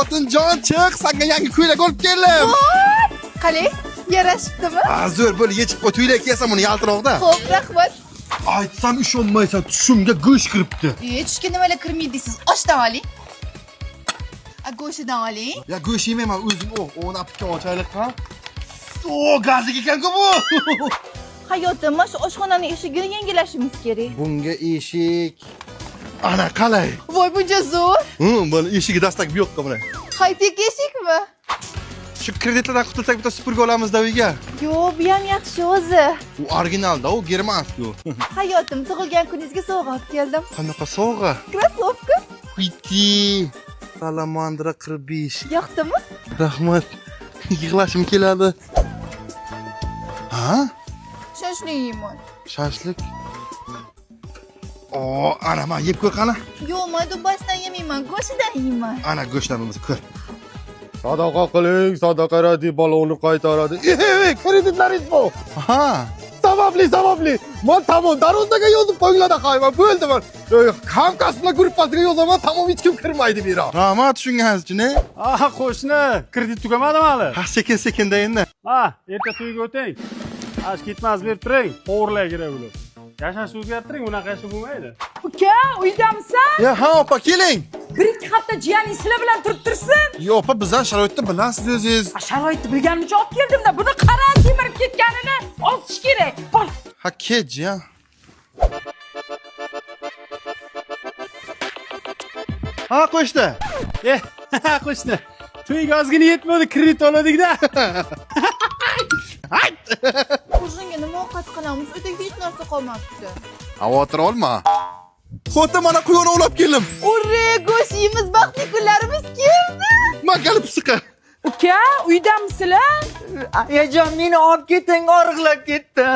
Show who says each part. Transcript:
Speaker 1: Xotinjon chiq, senga yangi ko'ylak olib keldim.
Speaker 2: Qalay, yarashibdimi?
Speaker 1: Zo'r bo'l, yechib qo'y, to'ylak kiyasan buni yaltiroqda.
Speaker 2: Xo'p, rahmat.
Speaker 1: Aytsam ishonmaysan, tushimga go'sht kiribdi.
Speaker 2: Tushga nimalar kirmaydi deysiz? Oshdan oling. Go'shidan oling.
Speaker 1: Ya go'sht yemayman, o'zim o'nab ochaylik ha. Gazlik ekan-ku bu.
Speaker 2: Hayotim, mana shu oshxonaning eshigini yangilashimiz kerak.
Speaker 1: Bunga eshik. Ana qalay?
Speaker 2: Voy, buncha zo'r.
Speaker 1: Mana eshigi dastak bu yoqqa mana.
Speaker 2: High-tech eshikmi?
Speaker 1: Shu kreditlardan qutulsak bitta supurgi olamiz-da uyga.
Speaker 2: Yo'q, bu ham yaxshi o'zi.
Speaker 1: U originalda, u germanskiy.
Speaker 2: Hayotim, tug'ilgan kuningizga sovg'a olib keldim.
Speaker 1: Qanaqa sovg'a?
Speaker 2: Krossovka.
Speaker 1: Piti. Salamandra 45.
Speaker 2: Yoqdimi?
Speaker 1: Rahmat. Yig'lashim keladi. Ha?
Speaker 2: Shashlik yeyman.
Speaker 1: Shashlik. Ana men yeb ko'r qani.
Speaker 2: Yo'q, men dubbasdan yemayman, go'shtidan yeyman.
Speaker 1: Ana go'shtdan bo'lsa ko'r.
Speaker 3: Sadaqa qiling, sadaqa radi balonni qaytaradi. Kreditlaringiz bu.
Speaker 1: Ha.
Speaker 3: Sababli. Men tamom darundaga yozib qo'yinglar qayman. Bo'ldi men. Hamkasblar gruppasiga yozaman, tamom hech kim kirmaydi bu yerga.
Speaker 1: Rahmat tushungansiz uchun.
Speaker 4: Qo'shni, kredit tugamadimi hali?
Speaker 1: Ha, sekin-sekinda endi.
Speaker 4: Erta to'yga o'ting. Ketmas berib turing, to'g'rilay kerak bo'lib. Yashashni o'zgartiring, unaqa yashab bo'lmaydi.
Speaker 5: Uka, uydamisan?
Speaker 1: Ya, ha, opa, keling.
Speaker 5: Kredit hatto jiyaning sizlar bilan turib-tursin.
Speaker 1: Yo, opa, bizlar sharoitni bilasiz o'zingiz.
Speaker 5: Sharoitni bilganim uchun olib keldim-da. Buni qara semirib ketganini osish kerak. Bor.
Speaker 1: Ha, kech, ya. Ha, qo'shdi.
Speaker 4: Qo'shni. To'yga ozgina yetmadi, kredit oladik-da.
Speaker 2: O'zingga nima ovqat qilamiz? Uyda hech narsa qolmabdi.
Speaker 1: Xavotir olma. Xo'ta mana quyonni olib keldim.
Speaker 2: Ure, go'sht yeymiz, baxtli kunlarimiz keldi.
Speaker 1: Men kelib siqa.
Speaker 5: Uka, uydamisizlar?
Speaker 6: Ayajon, meni olib keting, og'riqlab ketdi.